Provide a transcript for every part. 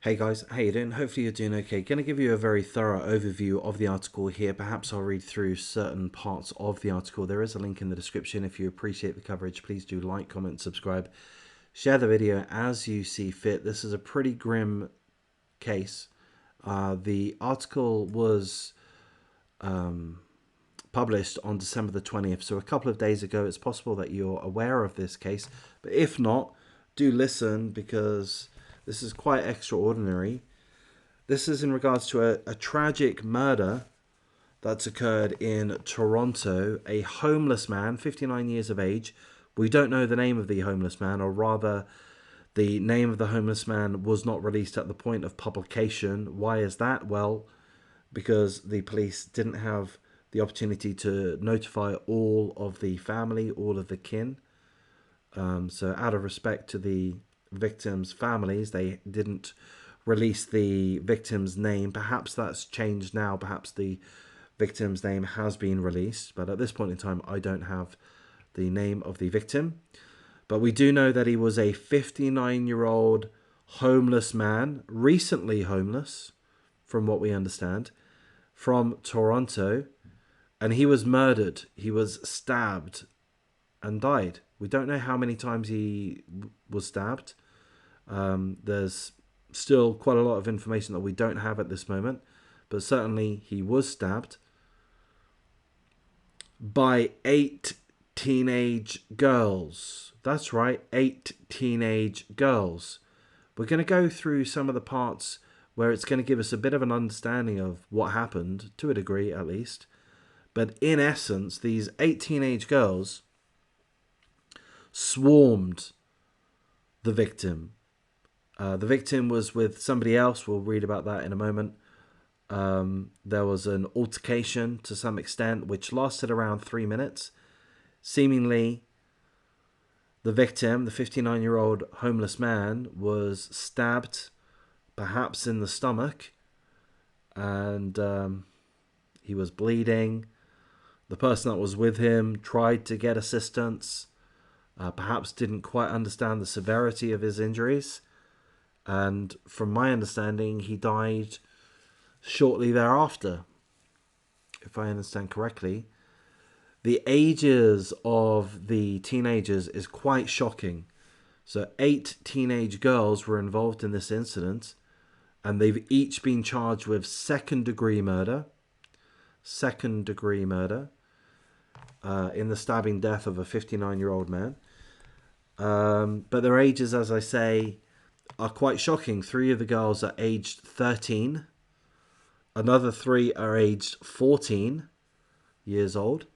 Hey guys, how you doing? Hopefully you're doing okay. Going to give you a very thorough overview of the article here. Perhaps I'll read through certain parts of the article. There is a link in the description. If you appreciate the coverage, please do like, comment, subscribe. Share the video as you see fit. This is a pretty grim case. The article was published on December the 20th, so a couple of days ago. It's possible that you're aware of this case, but if not, do listen because this is quite extraordinary. This is in regards to a tragic murder that's occurred in Toronto. A homeless man, 59 years of age. We don't know the name of the homeless man, or rather, the name of the homeless man was not released at the point of publication. Why is that? Well, because the police didn't have the opportunity to notify all of the family, all of the kin. So out of respect to the victims' families, they didn't release the victim's name. Perhaps that's changed now. Perhaps the victim's name has been released. But at this point in time, I don't have the name of the victim. But we do know that he was a 59-year-old homeless man, recently homeless, from what we understand, from Toronto. And he was murdered. He was stabbed and died. We don't know how many times he was stabbed. There's still quite a lot of information that we don't have at this moment, but certainly he was stabbed by 8 teenage girls. That's right, 8 teenage girls. We're going to go through some of the parts where it's going to give us a bit of an understanding of what happened, to a degree at least. But in essence, these 8 teenage girls swarmed the victim. The victim was with somebody else. We'll read about that in a moment. There was an altercation to some extent, which lasted around 3 minutes. Seemingly, the victim, the 59-year-old homeless man, was stabbed, perhaps in the stomach, and he was bleeding. The person that was with him tried to get assistance, perhaps didn't quite understand the severity of his injuries. And from my understanding, he died shortly thereafter, if I understand correctly. The ages of the teenagers is quite shocking. So 8 teenage girls were involved in this incident, and they've each been charged with second-degree murder. Second-degree murder in the stabbing death of a 59-year-old man. But their ages, as I say, are quite shocking. 3 of the girls are aged 13. Another 3 are aged 14 years old.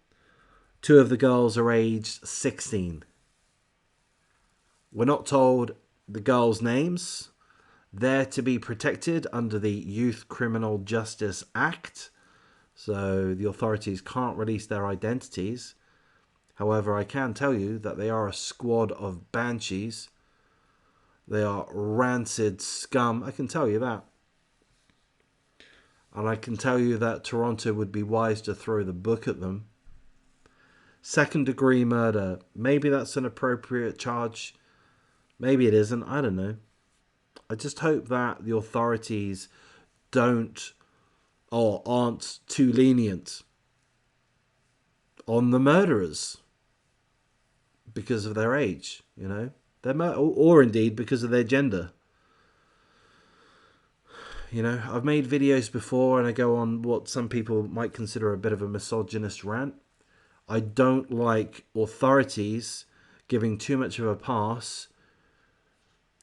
2 of the girls are aged 16. We're not told the girls' names. They're to be protected under the Youth Criminal Justice Act. So the authorities can't release their identities. However, I can tell you that they are a squad of banshees. They are rancid scum. I can tell you that. And I can tell you that Toronto would be wise to throw the book at them. Second-degree murder. Maybe that's an appropriate charge. Maybe it isn't. I don't know. I just hope that the authorities don't or aren't too lenient on the murderers because of their age, you know, or indeed because of their gender. You know, I've made videos before and I go on what some people might consider a bit of a misogynist rant. I don't like authorities giving too much of a pass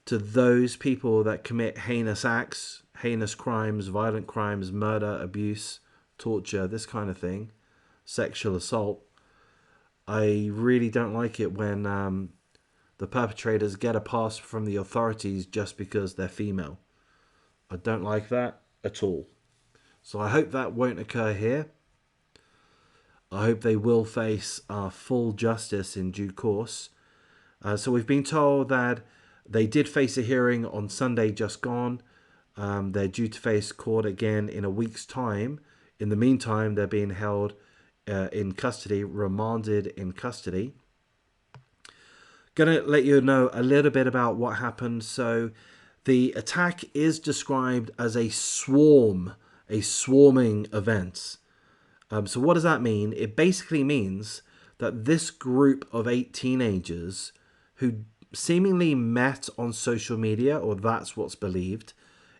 to those people that commit heinous acts, heinous crimes, violent crimes, murder, abuse, torture, this kind of thing, sexual assault. I really don't like it when the perpetrators get a pass from the authorities just because they're female. I don't like that at all. So I hope that won't occur here. I hope they will face full justice in due course. So we've been told that they did face a hearing on Sunday just gone. They're due to face court again in a week's time. In the meantime, they're being held in custody, remanded in custody. Gonna let you know a little bit about what happened. So The attack is described as a swarming event. So what does that mean? It basically means that this group of 8 teenagers who seemingly met on social media, or that's what's believed,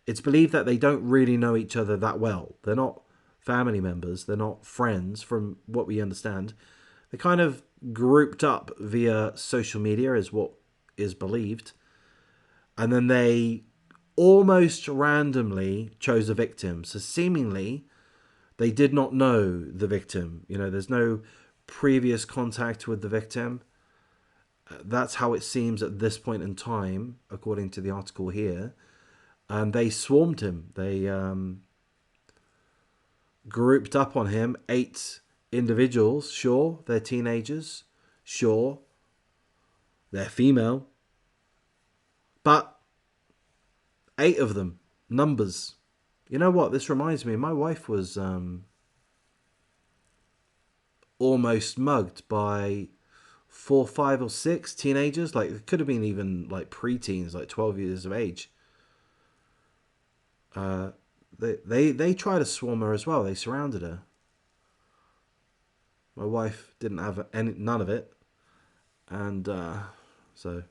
it's believed that they don't really know each other that well. They're not family members. They're not friends from what we understand. They kind of grouped up via social media is what is believed. And then they almost randomly chose a victim. So seemingly they did not know the victim. There's no previous contact with the victim. That's how it seems at this point in time, according to the article here. And they swarmed him. They grouped up on him. 8 individuals. Sure, they're teenagers. Sure, they're female. But 8 of them. Numbers. You know what? This reminds me. My wife was almost mugged by 4, 5, or 6 teenagers. Like, it could have been even like preteens, like 12 years of age. They tried to swarm her as well. They surrounded her. My wife didn't have none of it, and so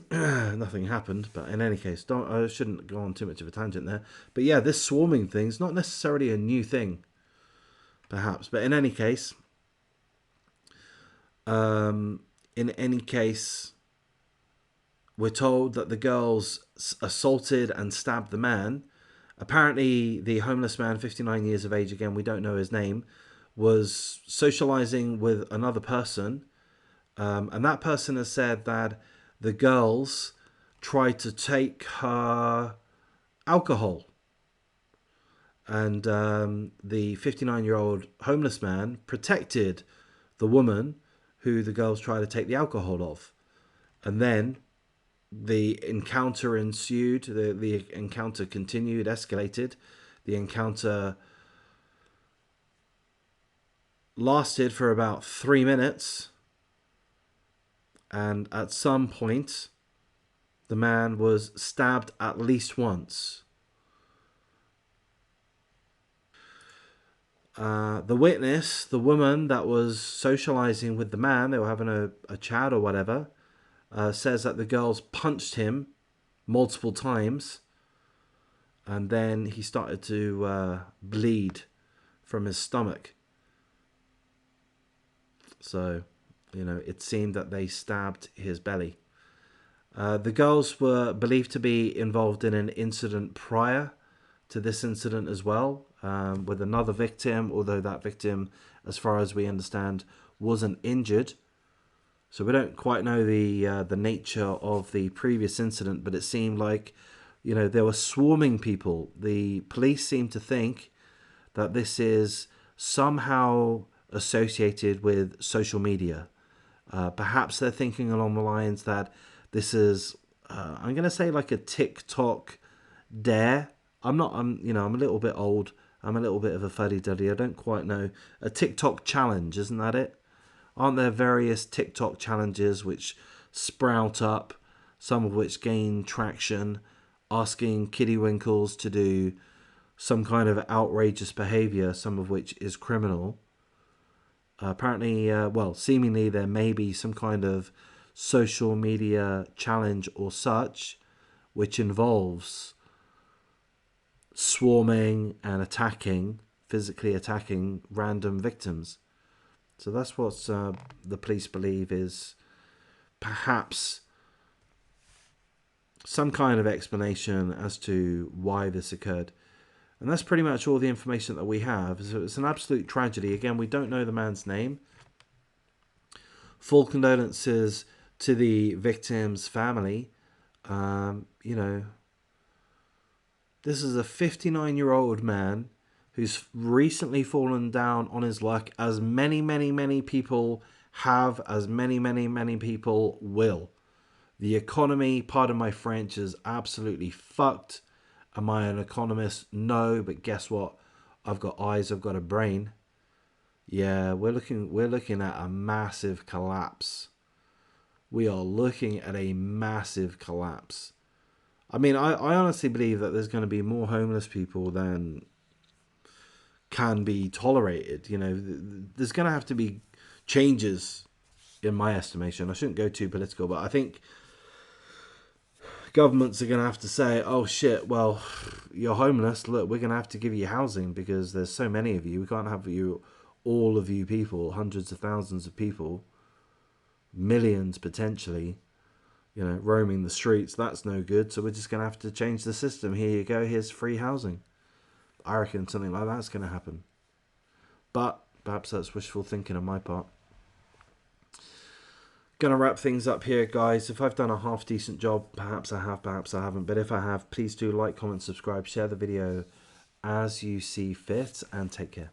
nothing happened. But in any case, I shouldn't go on too much of a tangent there. But yeah, this swarming thing's not necessarily a new thing, perhaps. But in any case, we're told that the girls assaulted and stabbed the man. Apparently, the homeless man, 59 years of age, again, we don't know his name, was socializing with another person. And that person has said that the girls tried to take her alcohol. And the 59-year-old homeless man protected the woman who the girls tried to take the alcohol of. And then the encounter ensued. The encounter continued, escalated. The encounter lasted for about 3 minutes. And at some point, the man was stabbed at least once. The witness, the woman that was socializing with the man, they were having a chat or whatever, says that the girls punched him multiple times, and then he started to bleed from his stomach. So, it seemed that they stabbed his belly. The girls were believed to be involved in an incident prior to this incident as well, with another victim, although that victim, as far as we understand, wasn't injured. So we don't quite know the nature of the previous incident, but it seemed like, there were swarming people. The police seem to think that this is somehow associated with social media. Perhaps they're thinking along the lines that this is, I'm going to say, like a TikTok dare. I'm a little bit old. I'm a little bit of a fuddy-duddy. I don't quite know. A TikTok challenge, isn't that it? Aren't there various TikTok challenges which sprout up, some of which gain traction, asking kiddywinkles to do some kind of outrageous behavior, some of which is criminal? Apparently, seemingly there may be some kind of social media challenge or such, which involves swarming and physically attacking random victims. So that's what the police believe is perhaps some kind of explanation as to why this occurred. And that's pretty much all the information that we have. So it's an absolute tragedy. Again, we don't know the man's name. Full condolences to the victim's family. This is a 59-year-old man who's recently fallen down on his luck, as many, many, many people have, as many, many, many people will. The economy, pardon my French, is absolutely fucked. Am I an economist? No, but guess what? I've got eyes, I've got a brain. Yeah, we're looking at a massive collapse we are looking at a massive collapse. I mean, I honestly believe that there's going to be more homeless people than can be tolerated. You know, there's going to have to be changes, in my estimation. I shouldn't go too political, but I think governments are going to have to say, oh shit, well, you're homeless. Look, we're going to have to give you housing because there's so many of you. We can't have you, all of you people, hundreds of thousands of people, millions potentially, you know, roaming the streets. That's no good. So we're just going to have to change the system. Here you go. Here's free housing. I reckon something like that's going to happen. But perhaps that's wishful thinking on my part. Gonna wrap things up here, guys. If I've done a half decent job, perhaps I have, perhaps I haven't. But if I have, please do like, comment, subscribe, share the video as you see fit, and take care.